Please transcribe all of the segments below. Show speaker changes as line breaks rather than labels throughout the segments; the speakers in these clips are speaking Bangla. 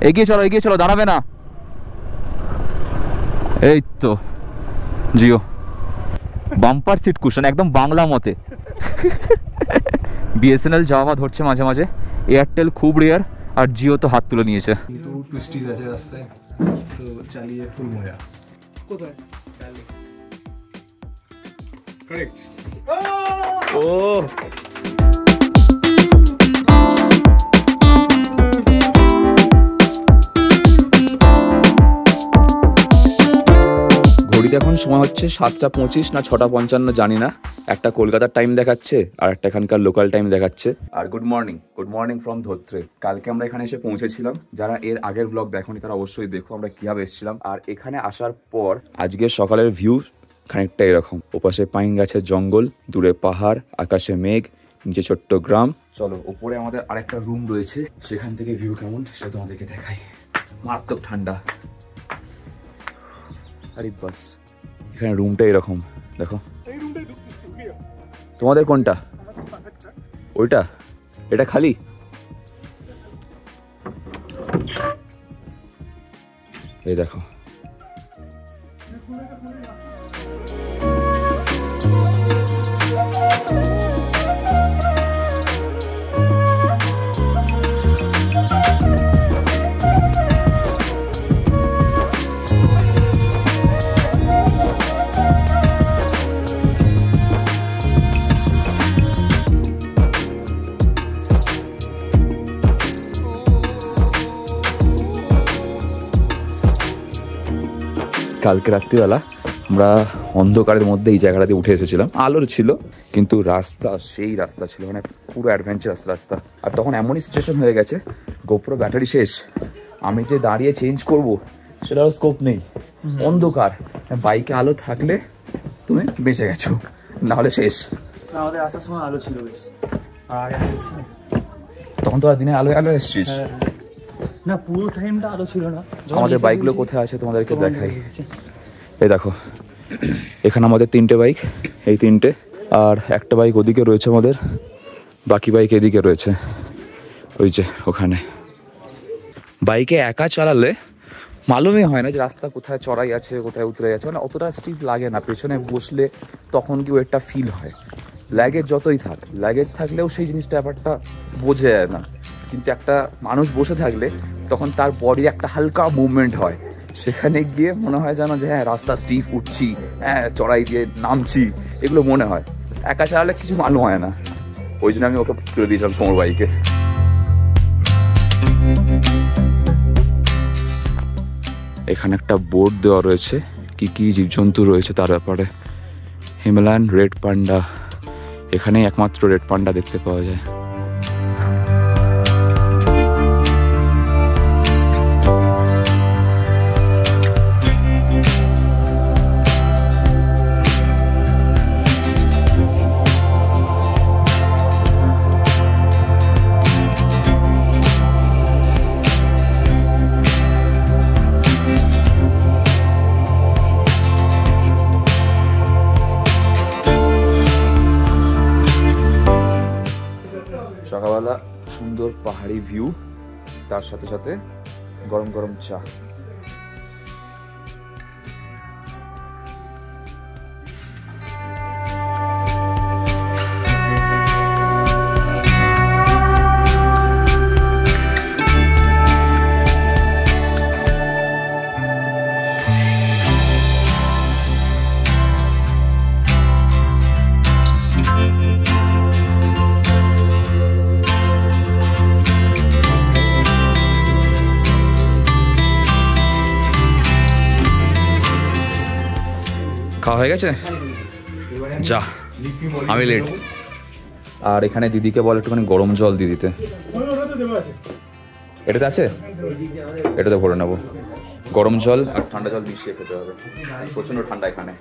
এগিয়ে চলো, দাঁড়াবে না। এই তো জিও বাম্পার সিট কুশন, একদম বাংলা মতে। বিএসএনএল যাওয়া ধরছে মাঝে মাঝে, এয়ারটেল খুব রেয়ার, আর জিও তো হাত তুলে নিয়েছে।
কিন্তু টুইস্টিজ আছে রাস্তায়, তো চালিয়ে ফুল মজা। কোথায়? কারেক্ট।
ও ঘড়িতে এখন সময় হচ্ছে 7:25 না 6:55 জানি না। একটা কলকাতার টাইম দেখাচ্ছে আর একটা এখানকার লোকাল টাইম দেখাচ্ছে। আর গুড মর্নিং ফ্রম ধোত্রে। কালকে আমরা এখানে এসে পৌঁছেছিলাম, যারা এর আগের ব্লগ দেখোনি তারা অবশ্যই দেখো আমরা কিভাবে এসেছিলাম। আর এখানে আসার পর আজকের সকালের ভিউ খানিকটা এরকম, ওপাশে পাইন গাছের জঙ্গল, দূরে পাহাড়, আকাশে মেঘ, নিচে ছোট্ট গ্রাম। চলো ওপরে আমাদের আরেকটা রুম রয়েছে, সেখান থেকে ভিউ কেমন সেটা তোমাদেরকে দেখাই। মারাত্মক ঠান্ডা। আরে বাস, এখানে রুমটা এরকম দেখো। তোমাদের কোনটা? ওইটা? এটা খালি? এই দেখো কালকে রাত্রিবেলা আমরা অন্ধকারের মধ্যে এই জায়গাটাতে উঠে এসেছিলাম। আলোর ছিল কিন্তু রাস্তা সেই রাস্তা ছিল, মানে পুরো অ্যাডভেঞ্চারাস রাস্তা। আর তখন এমনই সিচুয়েশন হয়ে গেছে, গোপ্রো ব্যাটারি শেষ, আমি যে দাঁড়িয়ে চেঞ্জ করব সেটারও স্কোপ নেই, অন্ধকার। বাইকে আলো থাকলে তুমি বেঁচে গেছো, নাহলে শেষ।
আমাদের আসার সময় আলো ছিল বেশ, আর
তখন তো আর দিনের আলো এসছিস
না, পুরো টাইমটা আলো ছিল না।
আমাদের বাইকগুলো কোথায় আছে তোমাদেরকে দেখাই। এই দেখো এখানে আমাদের 3টে বাইক, এই 3টে, আর একটা বাইক ওদিকে রয়েছে আমাদের, বাকি বাইক এদিকে রয়েছে, ওই যে ওখানে। বাইকে একা চালালে মালুমই হয় না যে রাস্তা কোথায় চড়াই আছে, কোথায় উতরে আছে, মানে অতটা স্টিপ লাগে না। পেছনে বসলে তখন কি একটা ফিল হয়। লাগেজ যতই থাক, লাগেজ থাকলেও সেই জিনিসটা ব্যাপারটা বোঝা যায় না, কিন্তু একটা মানুষ বসে থাকলে তখন তার বডি একটা হালকা মুভমেন্ট হয়, সেখানে গিয়ে মনে হয় যেন যে হ্যাঁ রাস্তা স্টিপ উঠছি, হ্যাঁ চড়াই দিয়ে নামছি, এগুলো মনে হয়। একা চালালে কিছু মালুম হয় না, ওই জন্য আমি ওকে তুলে দিয়েছিলাম সমর বাইকে। এখানে একটা বোর্ড দেওয়া রয়েছে কি কি জীবজন্তু রয়েছে তার ব্যাপারে। হিমালয়ান রেড পান্ডা, এখানেই একমাত্র রেড পান্ডা দেখতে পাওয়া যায়। সকালবেলা সুন্দর পাহাড়ি ভিউ, তার সাথে সাথে গরম গরম চা। খাওয়া হয়ে গেছে? যা, আমি লেট। আর এখানে দিদিকে বল একটুখানি গরম জল দিয়ে দিতে। এটাতে আছে? এটাতে ভরে নেবো। গরম জল আর ঠান্ডা জল মিশিয়ে খেতে হবে, প্রচন্ড ঠান্ডা এখানে।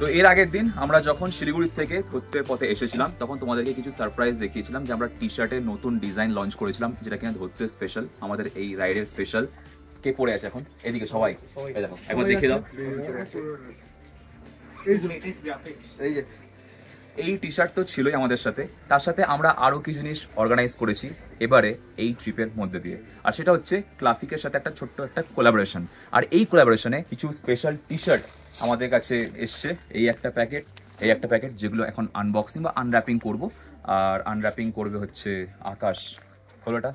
তো এর আগের দিন আমরা যখন শিলিগুড়ি থেকে ধোত্রের পথে এসেছিলাম তখন তোমাদেরকে কিছু সারপ্রাইজ দেখিয়েছিলাম যে আমরা টি শার্টের নতুন ডিজাইন লঞ্চ করেছিলাম, যেটা কিনা ধোত্রের স্পেশাল, আমাদের এই রাইডের স্পেশাল। কে পড়ে আছে এখন এদিকে সবাই? এই দেখো, একবার দেখিয়ে দাও। এই টি শার্ট তো ছিলই আমাদের সাথে, তার সাথে আমরা আরো কিছু জিনিস অর্গানাইজ করেছি এবারে এই ট্রিপের মধ্যে দিয়ে, আর সেটা হচ্ছে ক্লাফিকের সাথে একটা ছোট্ট একটা কোলাবোরেশন। আর এই কোলাবোরেশনে কিছু স্পেশাল টি শার্ট আমাদের কাছে এসছে। এই একটা প্যাকেট যেগুলো এখন আনবক্সিং বা আনর্যাপিং করব, আর আনর্যাপিং করবে হচ্ছে আকাশ। হলোটা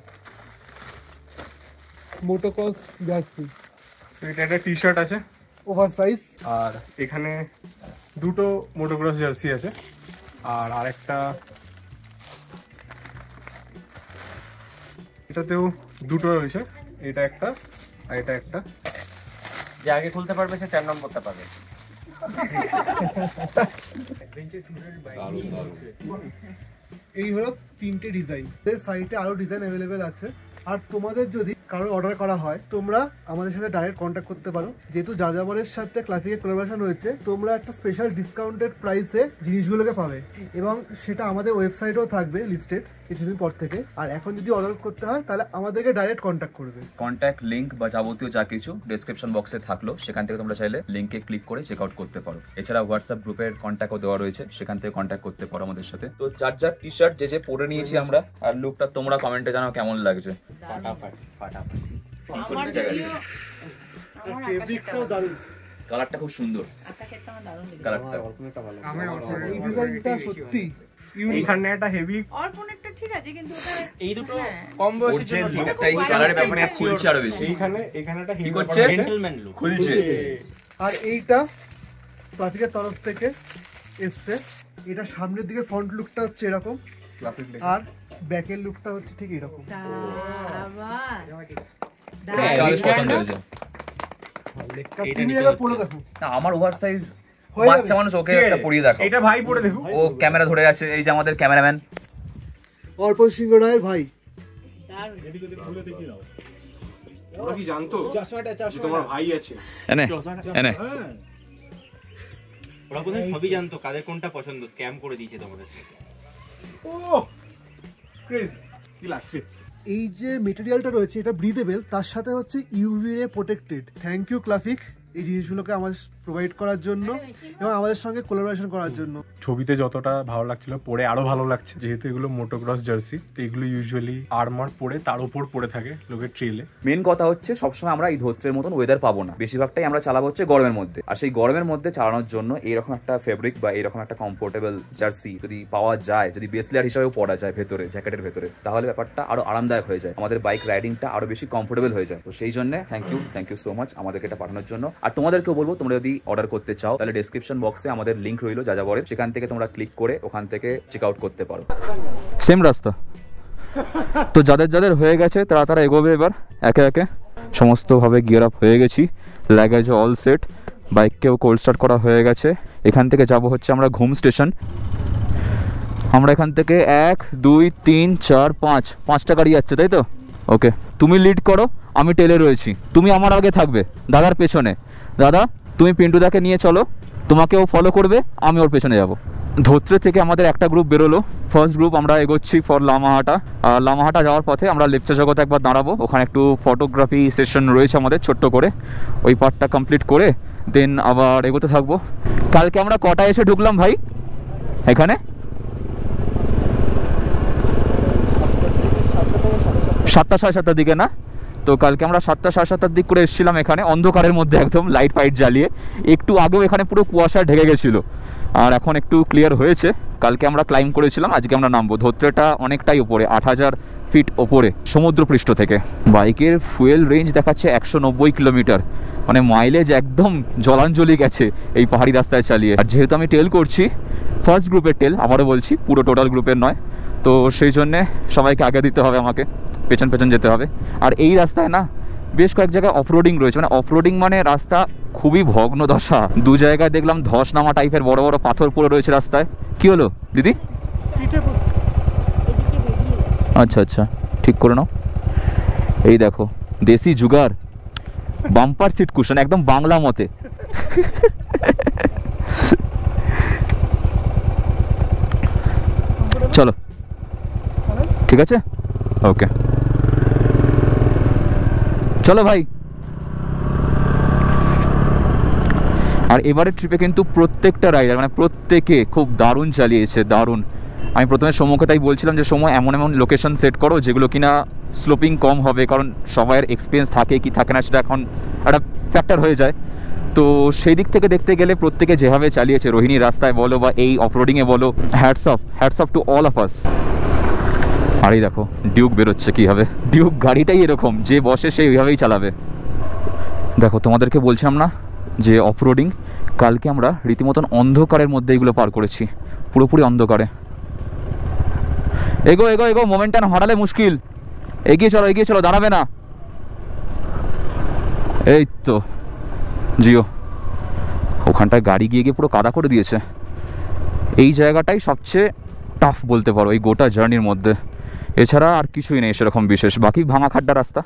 মোটোক্রস জার্সি, এটা একটা টি শার্ট আছে ওভার সাইজ, আর এখানে দুটো মোটোক্রস জার্সি আছে, আর আরেকটা এটাতেও দুটো রয়েছে, এটা একটা আর এটা একটা।
যে আগে খুলতে পারবে সে 4 নম্বরটা পাবে।
এই হলো 3টে ডিজাইন। এর সাইটে আরো ডিজাইন অ্যাভেলেবেল আছে। আর তোমাদের যদি কারো অর্ডার করা হয় তোমরা আমাদের সাথে ডাইরেক্ট কন্ট্যাক্ট করতে পারো। যেহেতু যাযাবরের সাথে ক্লাফিকের কোলাবোরেশন হয়েছে, তোমরা একটা স্পেশাল ডিসকাউন্টেড প্রাইসে জিনিসগুলোকে পাবে, এবং সেটা আমাদের ওয়েবসাইটেও থাকবে লিস্টেড কিছুদিন পর থেকে। আর এখন যদি অর্ডার করতে হয় তাহলে আমাদেরকে ডাইরেক্ট কন্ট্যাক্ট করবে।
কন্ট্যাক্ট লিংক বা যাবতীয় যা কিছু ডেসক্রিপশন বক্সে থাকলো, সেখান থেকে তোমরা চাইলে লিংকে ক্লিক করে চেক আউট করতে পারো। এছাড়া হোয়াটসঅ্যাপ গ্রুপের কন্ট্যাক্টও দেওয়া রয়েছে, সেখান থেকে কন্ট্যাক্ট করতে পারো আমাদের সাথে। তো যার যার টি শার্ট যে পরে নিয়েছি আমরা, আর লুকটা তোমরা কমেন্টে জানাও কেমন লাগছে। কালারটা খুব সুন্দর, কালারটা
এই ডিজাইনটা সত্যি
এইখানে একটা হেভি,
অর্পণেরটা ঠিক আছে কিন্তু ওটা
এই দুটো কম বয়সের জন্য ঠিক আছে।
এই কালারের ব্যাপারে খুলছে আরো বেশি।
এইখানে একটা
কি
হেভি
করছে?
জেন্টলম্যান লুক
খুলছে।
আর এইটা ক্লাফিকের তরফ থেকে এসছে। এটা সামনের দিকে ফ্রন্ট লুকটা হচ্ছে এরকম, আর ব্যাকের লুকটা হচ্ছে ঠিক এরকম।
বেশ পছন্দ হয়েছে।
তুমি এবার পরে দেখো।
না, আমার ওভার সাইজ
হয়ে যাবে।
বাচ্চা মানুষ, ওকে একটা পরিয়ে দেখো।
এটা ভাই পরে দেখো।
ও ক্যামেরা ধরে আছে, এই যে আমাদের ক্যামেরাম্যান
অর্পণ সিংহ রায়ের ভাই।
ওরা কি জানতো যে তোমার ভাই আছে?
এনে এনে
ওরা কোথায় সবই জানতো কাদের কোনটা পছন্দ, স্ক্যাম করে দিয়েছে তোমাদের।
ও ক্রেজি, কি লাগছে?
এই যে মেটেরিয়ালটা রয়েছে এটা ব্রিদেবল, তার সাথে হচ্ছে ইউভি রে প্রোটেক্টেড। থ্যাংক ইউ ক্লাফিক এই জিনিসগুলোকে আমাদের প্রোভাইড করার জন্য এবং আমাদের সঙ্গে কোলাবোরেশন করার জন্য।
ছবিতে যতটা ভালো লাগছিল, পরে আরো ভালো লাগছে, যেহেতু এগুলো মোটোক্রস জার্সি। তো এগুলো ইউজুয়ালি আর্মার পরে তার উপর পরে থাকে লোকের ট্রেলে।
মেন কথা হচ্ছে সবসময় আমরা এই ধোত্রের মতন ওয়েদার পাবো না, বেশিরভাগটাই আমরা চালাবো হচ্ছে গরমের মধ্যে। আর সেই গরমের মধ্যে চালানোর জন্য এইরকম একটা ফেব্রিক বা এইরকম একটা কমফোর্টেবল জার্সি যদি পাওয়া যায়, যদি বেস লেয়ার হিসাবেও পরা যায় ভেতরে, জ্যাকেটের ভেতরে, তাহলে ব্যাপারটা আরো আরামদায়ক হয়ে যায়, আমাদের বাইক রাইডিংটা আরো বেশি কমফোর্টেবল হয়ে যায়। তো সেই জন্য থ্যাংক ইউ সো মাচ আমাদেরকে এটা পাঠানোর জন্য। আর তোমাদেরকেও বলবো, তোমরা যদি অর্ডার করতে চাও তাহলে ডেসক্রিপশন বক্সে আমাদের লিংক রইলো যাযাবরের, সেখান থেকে তোমরা ক্লিক করে ওখান থেকে চেক আউট করতে পারো। সেম রাস্তা তো যাদের যাদের হয়ে গেছে তারা এগোবে এবার একে একে। সমস্তভাবে গিয়ার আপ হয়ে গেছি, লাগেজ অল সেট, বাইককেও কোল্ড স্টার্ট করা হয়ে গেছে। এখান থেকে যাব হচ্ছে আমরা ঘুম স্টেশন। আমরা এখান থেকে 1 2 3 4 5টা গাড়ি যাচ্ছে, তাই তো? ওকে, তুমি লিড করো, আমি টেলে রয়েছি, তুমি আমার আগে থাকবে, দাদার পেছনে। দাদা তুমি পিন্টুদাকে নিয়ে চলো, তোমাকেও ফলো করবে, আমি ওর পেছনে যাব। ধোত্রে থেকে আমাদের একটা গ্রুপ বেরোলো, ফার্স্ট গ্রুপ আমরা এগোচ্ছি ফর লামাহাটা। আর লামাহাটা যাওয়ার পথে আমরা লেপচা জগতে একবার দাঁড়াবো, ওখানে একটু ফটোগ্রাফি সেশন রয়েছে আমাদের ছোট্ট করে, ওই পার্টটা কমপ্লিট করে দেন আবার এগোতে থাকবো। কালকে আমরা কটায় এসে ঢুকলাম ভাই এখানে? 7টা 7:30 দিকে না? তো কালকে আমরা 7টা 7:30 দিক করে এসেছিলাম এখানে, অন্ধকারের মধ্যে একদম লাইট ফাইট জ্বালিয়ে। একটু আগেও এখানে পুরো কুয়াশায় ঢেকে গেছিলো, আর এখন একটু ক্লিয়ার হয়েছে। কালকে আমরা ক্লাইম্ব করেছিলাম, আজকে আমরা নামবো। ধোত্রেটা অনেকটাই ওপরে, 8000 ফিট ওপরে সমুদ্রপৃষ্ঠ থেকে। বাইকের ফুয়েল রেঞ্জ দেখাচ্ছে 190 কিলোমিটার, মানে মাইলেজ একদম জলাঞ্জলি গেছে এই পাহাড়ি রাস্তায় চালিয়ে। আর যেহেতু আমি টেল করছি, ফার্স্ট গ্রুপের টেল, আবারও বলছি পুরো টোটাল গ্রুপের নয়, তো সেই জন্যে সবাইকে আগে দিতে হবে, আমাকে পেছন পেছন যেতে হবে। আর এই রাস্তায় না বেশ কয়েক জায়গায় অফরোডিং রয়েছে, মানে অফরোডিং মানে রাস্তা খুবই ভগ্ন দশা। 2 জায়গায় দেখলাম ধস নামা টাইপের বড় বড় পাথর পড়ে রয়েছে রাস্তায়। কি হলো দিদি? আচ্ছা আচ্ছা, ঠিক করে নাও। এই দেখো দেশি জুগার, বাম্পার সিট কুশন একদম বাংলা মতে। চলো ঠিক আছে, ওকে চলো ভাই। আর এবারের ট্রিপে কিন্তু প্রত্যেকটা রাইডার মানে প্রত্যেকে খুব দারুণ চালিয়েছে, দারুণ। আমি প্রথমে সৌম্যকে তাই বলছিলাম যে সৌম্য এমন এমন লোকেশন সেট করো যেগুলো কিনা স্লোপিং কম হবে, কারণ সবাইয়ের এক্সপিরিয়েন্স থাকে কি থাকে না সেটা এখন একটা ফ্যাক্টর হয়ে যায়। তো সেই দিক থেকে দেখতে গেলে প্রত্যেকে যেভাবে চালিয়েছে, রোহিণী রাস্তায় বলো বা এই অফরোডিংয়ে বলো, hats off to all of us. আর এই দেখো ডিউক বেরোচ্ছে কীভাবে, ডিউক গাড়িটাই এরকম, যে বসে সে ওইভাবেই চালাবে। দেখো তোমাদেরকে বলছিলাম না যে অফরোডিং, কালকে আমরা রীতিমতন অন্ধকারের মধ্যে এগুলো পার করেছি, পুরোপুরি অন্ধকারে। এগো এগো এগো, মোমেন্টটা হারালে মুশকিল, এগিয়ে চলো, দাঁড়াবে না। এই তো জিও, ওখানটায় গাড়ি গিয়ে পুরো কাদা করে দিয়েছে। এই জায়গাটাই সবচেয়ে টাফ বলতে পারো এই গোটা জার্নির মধ্যে, এছাড়া আর কিছুই নেই সেরকম বিশেষ, বাকি ভাঙা খাড্ডা রাস্তা।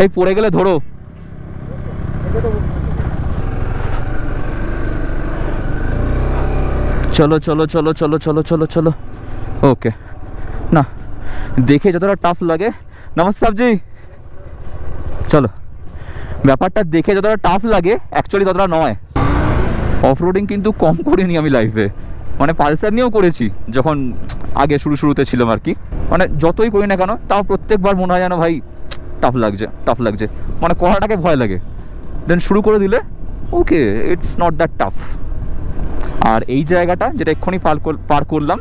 এই পড়ে গেলে ধরো। চলো ওকে। না দেখে যতটা টাফ লাগে, নমস্কার জি, চলো, ব্যাপারটা দেখে যতটা টাফ লাগে অ্যাকচুয়ালি ততটা নয়। অফরোডিং কিন্তু কম করিনি আমি লাইফে, মানে পালসার নিয়েও করেছি যখন আগে শুরুতে ছিলাম আর কি, মানে যতই করি না কেন তাও প্রত্যেকবার মনে হয় যেন ভাই টাফ লাগছে, মানে করাটাকে ভয় লাগে, দেন শুরু করে দিলে okay it's not that tough. আর এই জায়গাটা যেটা এক্ষুনি পার করলাম,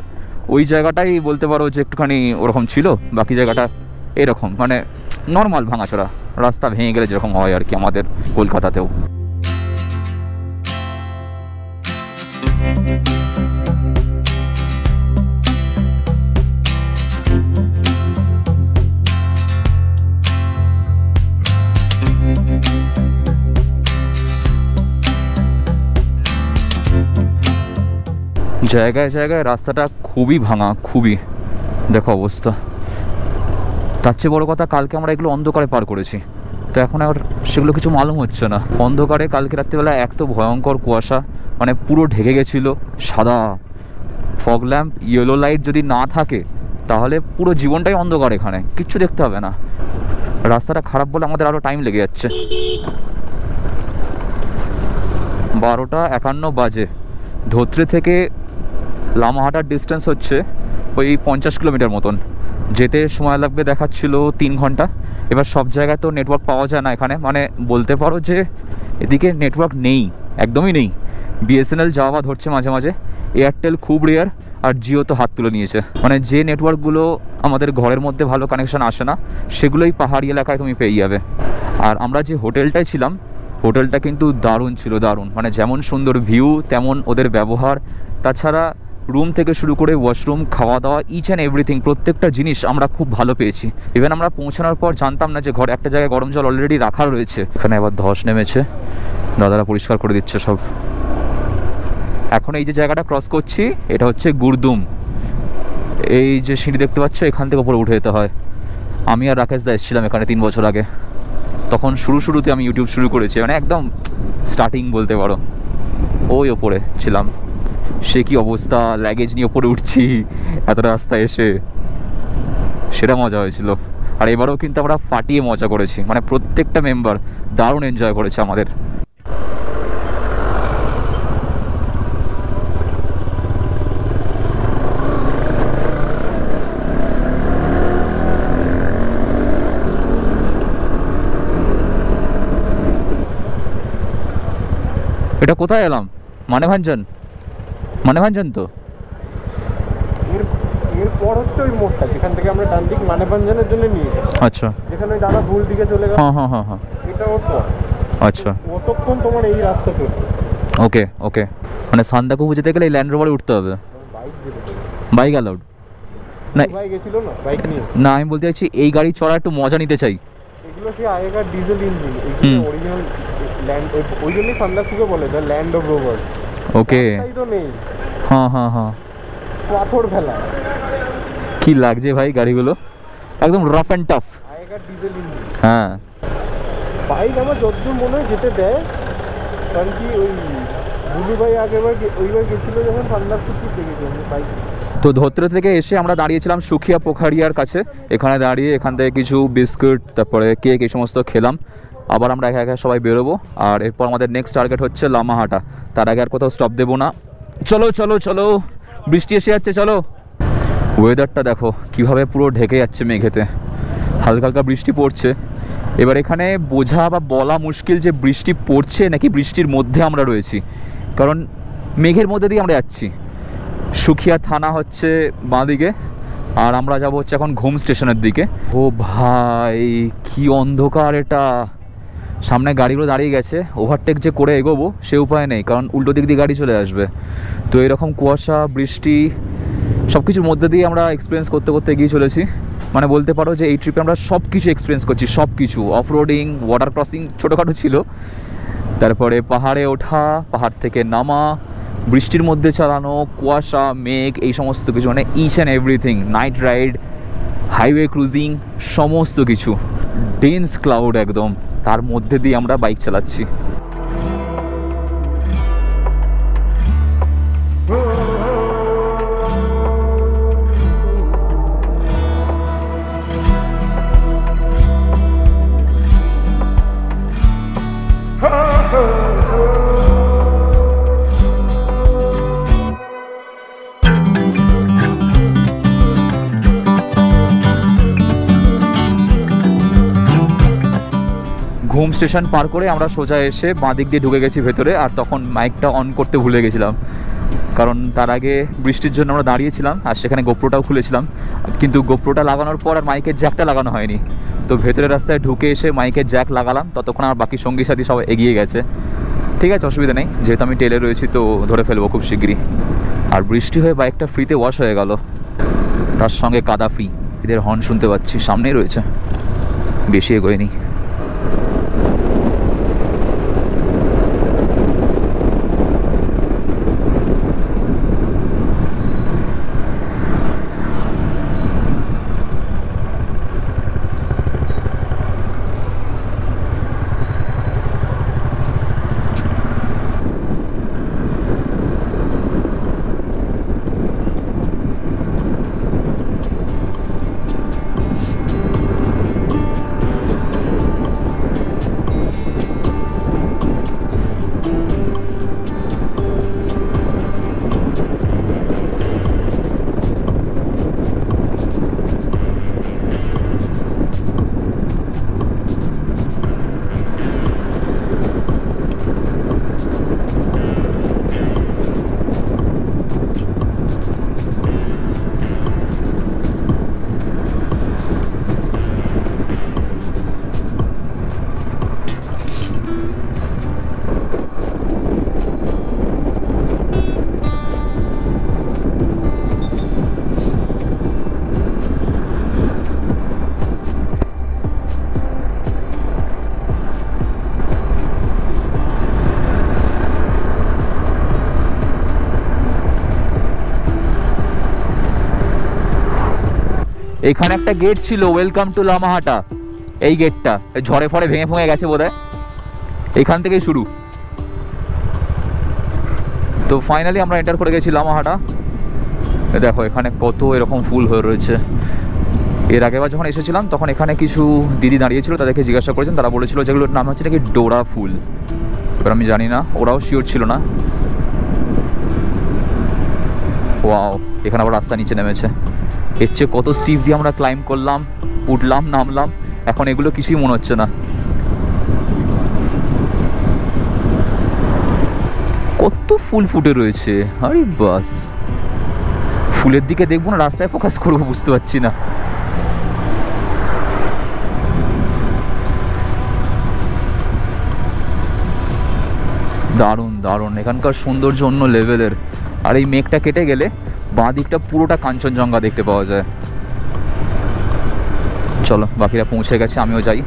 ওই জায়গাটাই বলতে পারো যে একটুখানি ওরকম ছিল, বাকি জায়গাটা এরকম মানে নর্মাল ভাঙাচোরা রাস্তা, ভেঙে গেলে যেরকম হয় আর কি আমাদের কলকাতাতেও। জায়গায় জায়গায় রাস্তাটা খুবই ভাঙা, খুবই দেখো অবস্থা। তার চেয়ে বড়ো কথা, কালকে আমরা এগুলো অন্ধকারে পার করেছি, তো এখন আর সেগুলো কিছু মালুম হচ্ছে না। অন্ধকারে কালকে রাত্রিবেলা এক তো ভয়ঙ্কর কুয়াশা, মানে পুরো ঢেকে গেছিলো সাদা, ফগ ল্যাম্প ইয়েলো লাইট যদি না থাকে তাহলে পুরো জীবনটাই অন্ধকার, এখানে কিচ্ছু দেখতে হবে না। রাস্তাটা খারাপ বলে আমাদের আরও টাইম লেগে যাচ্ছে। 12:51 বাজে। ধোত্রে থেকে লামাহাটার ডিস্টেন্স হচ্ছে ওই 50 কিলোমিটার মতন, যেতে সময় লাগবে দেখাচ্ছিল 3 ঘন্টা। এবার সব জায়গায় তো নেটওয়ার্ক পাওয়া যায় না এখানে, মানে বলতে পারো যে এদিকে নেটওয়ার্ক নেই, একদমই নেই। বিএসএনএল যাওয়া ধরছে মাঝে মাঝে, এয়ারটেল খুব রেয়ার, আর জিও তো হাত তুলে নিয়েছে। মানে যে নেটওয়ার্কগুলো আমাদের ঘরের মধ্যে ভালো কানেকশান আসে না, সেগুলোই পাহাড়ি এলাকায় তুমি পেয়ে যাবে। আর আমরা যে হোটেলটায় ছিলাম, হোটেলটা কিন্তু দারুণ ছিল, দারুণ, মানে যেমন সুন্দর ভিউ তেমন ওদের ব্যবহার, তাছাড়া রুম থেকে শুরু করে ওয়াশরুম, খাওয়া দাওয়া, ইচ অ্যান্ড এভরিথিং, প্রত্যেকটা জিনিস আমরা খুব ভালো পেয়েছি। ইভেন আমরা পৌঁছানোর পর জানতাম না যে ঘরে একটা জায়গায় গরম জল অলরেডি রাখা রয়েছে। এখানে আবার ধস নেমেছে, দাদারা পরিষ্কার করে দিচ্ছে সব। এখন এই যে জায়গাটা ক্রস করছি এটা হচ্ছে গুরদুম। এই যে সিঁড়ি দেখতে পাচ্ছ, এখান থেকে উপরে উঠে যেতে হয়। আমি আর রাকেশ দা এসেছিলাম এখানে 3 বছর আগে, তখন শুরুতে আমি ইউটিউব শুরু করেছি, মানে একদম স্টার্টিং বলতে পারো। ওই ওপরে ছিলাম, সে কি অবস্থা, লাগেজ নিয়ে ওপরে উঠছি এতটা রাস্তা এসে, সেটা মজা হয়েছিল। আর এবারেও কিন্তু আমরা ফাটিয়ে মজা করেছি, মানে প্রত্যেকটা মেম্বার দারুণ এনজয় করেছে আমাদের। এটা কোথায় এলাম? মানেভাঞ্জন তো
এরপর হচ্ছে ওই মোড়টা যেখান থেকে আমরা ডান দিক মানেভাঞ্জনের জন্য নিয়ে যাই।
আচ্ছা,
যেখানে দাদা ভুল দিকে চলে গেল,
হ্যাঁ
এটা ওর পর।
আচ্ছা,
কতক্ষণ তোমার এই রাস্তা চলবে?
ওকে, মানে সান্দাকফু যেতে গেলে এই ল্যান্ড রোভারে উঠতে হবে। বাইক অ্যালাউড না?
ভাই গেছিল না বাইক নিয়ে?
না, আমি বলতে চাইছি এই গাড়ি চড়া একটু মজা নিতে চাই।
এগুলো কি আগেকার ডিজেল ইঞ্জিন, এগুলো অরিজিনাল ল্যান্ড, ওই জন্যই সান্দাকফুকে বলে দ্য ল্যান্ড অফ রোভার্স।
ওকে,
তাই তো নেই,
হ্যাঁ
পাথর ফেলা।
কি লাগছে ভাই গাড়িগুলো, একদম রাফ অ্যান্ড টাফ।
আগেকার ডিজেল ইঞ্জিন।
হ্যাঁ,
বাইক আমার যতদূর মনে হয় যেতে দেয়, কারণ কি ওই বুলু ভাই আগেবার ওইবার গেছিলো যখন সান্দাকফু দেখেছি আমি বাইক।
তো ধোত্রে থেকে এসে আমরা দাঁড়িয়েছিলাম সুখিয়া পোখারিয়ার কাছে। এখানে দাঁড়িয়ে এখান থেকে কিছু বিস্কুট তারপরে কেক এই সমস্ত খেলাম। আবার আমরা একা একা সবাই বেরোবো, আর এরপর আমাদের নেক্সট টার্গেট হচ্ছে লামাহাটা। তার আগে আর কোথাও স্টপ দেবো না। চলো চলো চলো, বৃষ্টি এসে যাচ্ছে, চলো। ওয়েদারটা দেখো কীভাবে পুরো ঢেকে যাচ্ছে মেঘেতে, হালকা হালকা বৃষ্টি পড়ছে। এবার এখানে বোঝা বা বলা মুশকিল যে বৃষ্টি পড়ছে নাকি বৃষ্টির মধ্যে আমরা রয়েছি, কারণ মেঘের মধ্যে দিয়ে আমরা যাচ্ছি। সুখিয়া থানা হচ্ছে বাঁদিকে, আর আমরা যাব হচ্ছে এখন ঘুম স্টেশনের দিকে। ও ভাই কি অন্ধকার এটা, সামনে গাড়িগুলো দাঁড়িয়ে গেছে, ওভারটেক যে করে এগোবো সে উপায় নেই, কারণ উল্টো দিক দিয়ে গাড়ি চলে আসবে। তো এরকম কুয়াশা বৃষ্টি সব কিছুর মধ্যে দিয়ে আমরা এক্সপিরিয়েন্স করতে করতে এগিয়ে চলেছি। মানে বলতে পারো যে এই ট্রিপে আমরা সব কিছু এক্সপিরিয়েন্স করছি, সব কিছু। অফ রোডিং, ওয়াটার ক্রসিং ছোটোখাটো ছিল, তারপরে পাহাড়ে ওঠা, পাহাড় থেকে নামা, বৃষ্টির মধ্যে চালানো, কুয়াশা, মেঘ, এই সমস্ত কিছু, মানে each and everything. Night ride, highway cruising, সমস্ত কিছু। ডেন্স ক্লাউড একদম, তার মধ্যে দিয়ে আমরা বাইক চালাচ্ছি। ঘুম স্টেশন পার করে আমরা সোজা এসে বাঁ দিক দিয়ে ঢুকে গেছি ভেতরে, আর তখন মাইকটা অন করতে ভুলে গেছিলাম, কারণ তার আগে বৃষ্টির জন্য আমরা দাঁড়িয়েছিলাম আর সেখানে গোপ্রোটাও খুলেছিলাম, কিন্তু গোপ্রোটা লাগানোর পর আর মাইকের জ্যাকটা লাগানো হয়নি। তো ভেতরের রাস্তায় ঢুকে এসে মাইকের জ্যাক লাগালাম, ততক্ষণ আমার বাকি সঙ্গী সাথী সব এগিয়ে গেছে। ঠিক আছে, অসুবিধা নেই, যেহেতু আমি টেলে রয়েছি তো ধরে ফেলবো খুব শিগগিরই। আর বৃষ্টি হয়ে বাইকটা ফ্রিতে ওয়াশ হয়ে গেল, তার সঙ্গে কাদা ফ্রি। এদের হর্ন শুনতে পাচ্ছি, সামনেই রয়েছে, বেশি এগোয়নি। এখানে একটা গেট ছিল, ওয়েলকাম টু লামাহাটা। এই গেটটা ঝড়ে ফড়ে ভেঙে ভেঙে গেছে বোধহয়, এখান থেকেই শুরু। তো ফাইনালি আমরা এন্টার করে গেছি লামাহাটা। দেখো এখানে কত এরকম ফুল হয়ে রয়েছে। এর আগেবার যখন এসেছিলাম তখন এখানে কিছু দিদি দাঁড়িয়েছিল, তাদেরকে জিজ্ঞাসা করেছেন, তারা বলেছিল যেগুলোর নাম হচ্ছে নাকি ডোরা ফুল। এবার আমি জানি না, ওরাও শিওর ছিল না। ওয়াও, এখানে আবার রাস্তা নিচে নেমেছে। এর চেয়ে কত স্টিপ দিয়ে আমরা ক্লাইম্ব করলাম, উঠলাম, নামলাম, এখন এগুলো কিছুই মনে হচ্ছে না। কত ফুল ফুটে রয়েছে, আরে বাস। ফুলের দিকে দেখবো না রাস্তায় ফোকাস করবো বুঝতে পারছি না। দারুণ দারুণ, এখানকার সৌন্দর্য অন্য লেভেলের। আর এই মেঘটা কেটে গেলে বাঁ দিকটা পুরোটা কাঞ্চনজঙ্ঘা দেখতে পাওয়া যায়। চলো, বাকিরা পৌঁছে গেছে, আমিও যাই,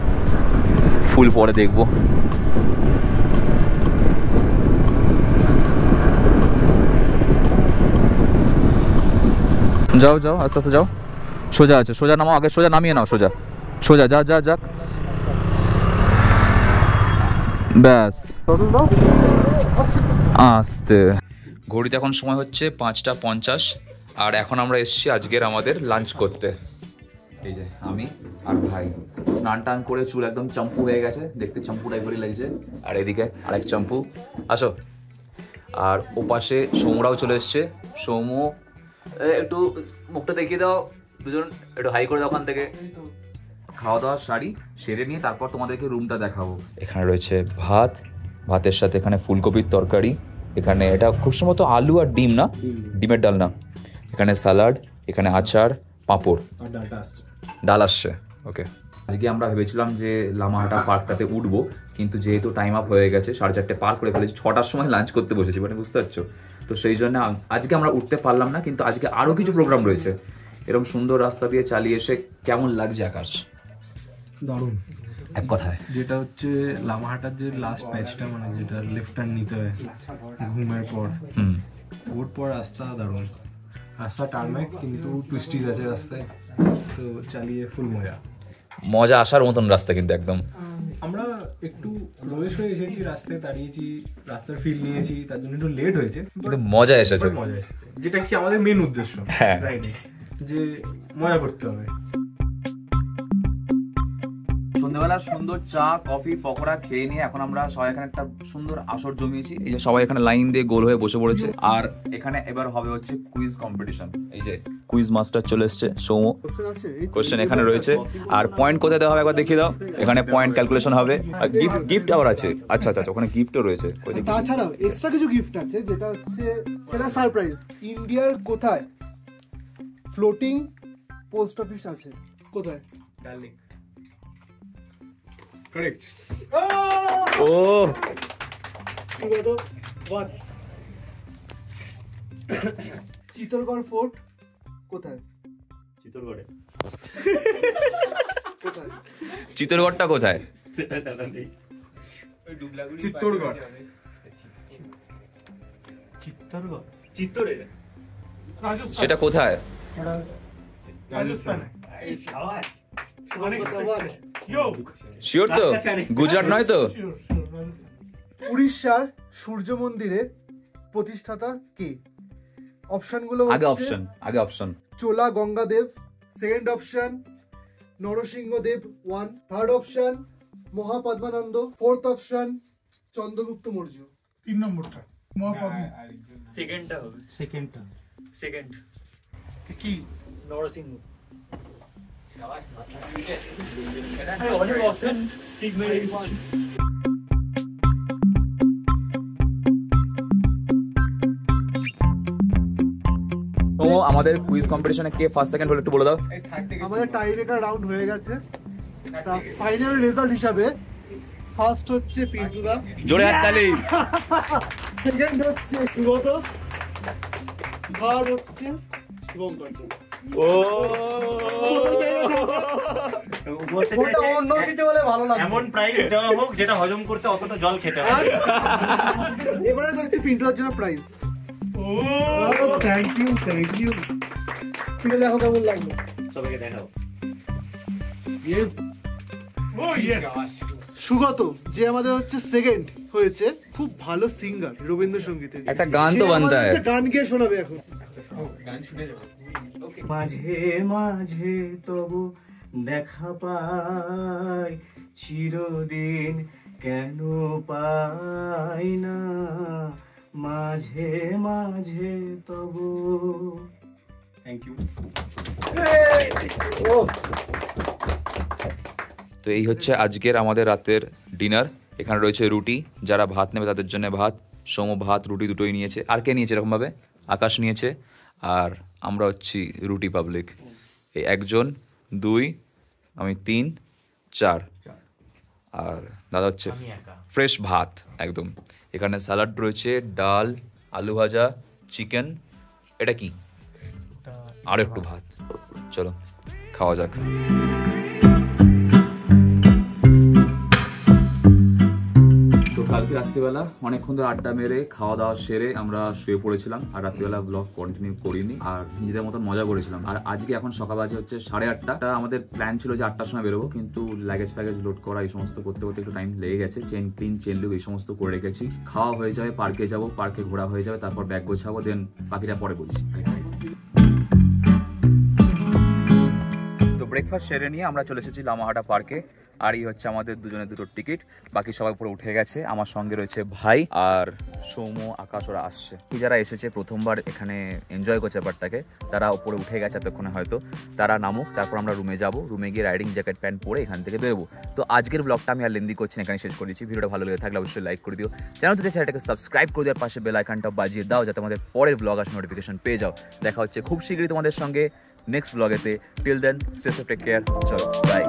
ফুল পরে দেখবো। যাও যাও, আস্তে আস্তে যাও, সোজা আছে, সোজা নামো, আগে সোজা নামিয়ে নাও, সোজা সোজা, যা যা যাক। ব্যাস আস্তে। ঘড়িতে এখন সময় হচ্ছে 5:50 আর এখন আমরা এসেছি আজকের আমাদের লাঞ্চ করতে। এই যে আমি আর ভাই স্নান টান করে চুল একদম চাম্পু হয়ে গেছে, দেখতে চাম্পু টাইপেরই লাগছে। আর এদিকে আরেক চাম্পু, আসো। আর ও পাশে সৌমরাও চলে এসছে। সৌমু একটু মুখটা দেখিয়ে দাও, দুজন একটু হাই করে দাও ওখান থেকে। খাওয়া দাওয়া সারি সেরে নিয়ে তারপর তোমাদেরকে রুমটা দেখাবো। এখানে রয়েছে ভাত, ভাতের সাথে এখানে ফুলকপির তরকারি, এখানে এটা খুব সম্ভবত আলু আর ডিম না, ডিমের ডাল না, এখানে স্যালাড, এখানে আচার, পাঁপড়, ডাল আসছে। ওকে, আজকে আমরা ভেবেছিলাম যে লামাহাটা পার্কটাতে উঠবো, কিন্তু যেহেতু টাইম আপ হয়ে গেছে 4:30 পার করে ফেলেছি, 6টার সময় লাঞ্চ করতে বসেছি, মানে বুঝতে পারছো তো, সেই জন্য আজকে আমরা উঠতে পারলাম না। কিন্তু আজকে আরও কিছু প্রোগ্রাম রয়েছে। এরকম সুন্দর রাস্তা দিয়ে চালিয়ে এসে কেমন লাগছে আকাশ?
দারুণ
এক কথায়
যেটা হচ্ছে লামাহাটার যে লাস্ট প্যাচটা, মানে যেটা লেফট টার্ন নিতে হয় ঘুমের পর, ওর পর রাস্তা দারুণ। রাস্তা টার্মেক কিন্তু টুইস্টিজ আছে রাস্তায়, তো চালিয়ে ফুল
মজা আসার মতন রাস্তা কিন্তু একদম।
আমরা একটু রোজ হয়ে এসেছি, রাস্তায় দাঁড়িয়েছি, রাস্তার ফিল নিয়েছি, তার জন্য একটু লেট হয়েছে,
কিন্তু মজা এসেছে,
মজা এসেছে, যেটা কি আমাদের মেন উদ্দেশ্য রাইডে, যে মজা করতে হবে।
সন্ধ্যেবেলা সুন্দর চা কফি পকোড়া খেয়ে নিয়ে এখন আমরা সবাই এখানে একটা সুন্দর আসর জমিয়েছি। এই যে সবাই এখানে লাইন দিয়ে গোল হয়ে বসে পড়েছে। আর এখানে এবার হবে হচ্ছে কুইজ কম্পিটিশন। এই যে কুইজ মাস্টার চলে এসছে সৌম্য, কোশ্চেন এখানে রয়েছে। আর পয়েন্ট কোথায় দেওয়া হবে একবার দেখিয়ে দাও। এখানে পয়েন্ট ক্যালকুলেশন হবে, আর গিফট আবার আছে। আচ্ছা আচ্ছা, ওখানে গিফটও রয়েছে।
তাছাড়াও এক্সট্রা কিছু গিফট আছে, যেটা হচ্ছে এটা সারপ্রাইজ। ইন্ডিয়ার কোথায় ফ্লোটিং পোস্ট অফিস আছে? কোথায়?
কারেক্ট।
ও
চিতলগড় ফোর্ট কোথায়?
চিত্তরগড়ে।
কোথায়?
চিতরগড়টা কোথায়?
চিত্তরগড়।
চিত্তরে
সেটা কোথায়?
রাজস্থান।
শিওর তো? গুজরাট নয় তো?
উড়িষ্যার সূর্য মন্দিরের প্রতিষ্ঠাতা কে? অপশনগুলো
আগে
হচ্ছে
option
Chola Gangadeva, second option Narasimhadeva 1, third option Mahapadmananda, fourth option Chandragupta Maurya.
3 নম্বরটা
সেকেন্ডটা হবে। সেকেন্ড
কি?
নরসিংহ। অনেক অপশন ঠিক মেরে দিচ্ছি।
তো আমাদের কুইজ কম্পিটিশনে কে ফার্স্ট সেকেন্ড হলো একটু বলে দাও।
আমাদের টাই ব্রেকার রাউন্ড হয়ে গেছে। তা ফাইনাল রেজাল্ট হিসাবে ফার্স্ট হচ্ছে পিন্টুদা,
জোরে হাততালি।
সেকেন্ড হচ্ছে সুগত, থার্ড হচ্ছে শুভঙ্কর।
ও
এমন প্রাইজ দেওয়া হোক যেটা হজম করতে অতটা জল খেতে হয়।
এবারে হচ্ছে পিন্টুদার জন্য প্রাইজ। থ্যাংক ইউ ঠিক আছে, দেখো কেমন লাগলো।
সবাইকে দেখাও।
সুগত যে আমাদের হচ্ছে সেকেন্ড হয়েছে, খুব ভালো সিঙ্গার রবীন্দ্রসঙ্গীতে।
একটা গান তো বানতে হয়,
গান গিয়ে শোনাবে এখন।
মাঝে মাঝে তবু দেখা পাই, চিরদিন কেন পাই না, মাঝে মাঝে তবু।
Thank you.
তো এই হচ্ছে আজকের আমাদের রাতের ডিনার। এখানে রয়েছে রুটি, যারা ভাত নেবে তাদের জন্য ভাত। সৌম ভাত রুটি দুটোই নিয়েছে। আর কে নিয়েছে এরকমভাবে? আকাশ নিয়েছে। আর আমরা হচ্ছি রুটি পাবলিক। এই 1 জন 2 আমি 3 4 আর দাদা হচ্ছে ফ্রেশ ভাত একদম। এখানে স্যালাড রয়েছে, ডাল, আলু ভাজা, চিকেন, এটা কি আর একটু ভাত। চলো খাওয়া যাক। তো কালকে রাত্রিবেলা অনেকক্ষণ ধরে আড্ডা মেরে খাওয়া দাওয়া সেরে আমরা শুয়ে পড়েছিলাম, আর রাত্রিবেলা ব্লগ কন্টিনিউ করিনি, আর নিজেদের মতন মজা করেছিলাম। আর আজকে এখন সকাল বাজে হচ্ছে 8:30। আমাদের প্ল্যান ছিল যে 8টার সময় বেরোবো, কিন্তু লাগেজ ফ্যাগেজ লোড করা এই সমস্ত করতে করতে একটু টাইম লেগে গেছে। চেন ক্লিন, চেন লুক এই সমস্ত করে রেখেছি। খাওয়া হয়ে যাবে, পার্কে যাবো, পার্কে ঘোরা হয়ে যাবে, তারপর ব্যাগ গোছাবো, দেন বাকিটা পরে বলছি। তো ব্রেকফাস্ট সেরে নিয়ে আমরা চলে এসেছি লামাহাটা পার্কে, আর এই হচ্ছে আমাদের দুজনের দুটো টিকিট। বাকি সবাই পুরো উঠে গেছে। আমার সঙ্গে রয়েছে ভাই আর সৌম্য, আকাশ, ওরা আসছে। যারা এসেছে প্রথমবার এখানে এনজয় করছে ব্যাপারটাকে, তারা উপরে উঠে গেছে এতক্ষণে, হয়তো তারা নামুক, তারপর আমরা রুমে যাব। রুমে গিয়ে রাইডিং জ্যাকেট প্যান্ট পরে এখান থেকে বেরোবো। তো আজকের ব্লগটা আমি আর লেন্দি করছি না, এখানে শেষ করে দিচ্ছি। ভিডিওটা ভালো লেগে থাকলে অবশ্যই লাইক করে দিও, চ্যানেলটাকে সাবস্ক্রাইব করে দেওয়ার পাশে বেল আইকনটা বাজিয়ে দাও, যাতে আমাদের পরের ব্লগ আসে নোটিফিকেশন পেয়ে যাও। দেখা হচ্ছে খুব শীঘ্রই তোমাদের সঙ্গে নেক্সট ব্লগেতে। Till then stay safe, take care, চলো বাই।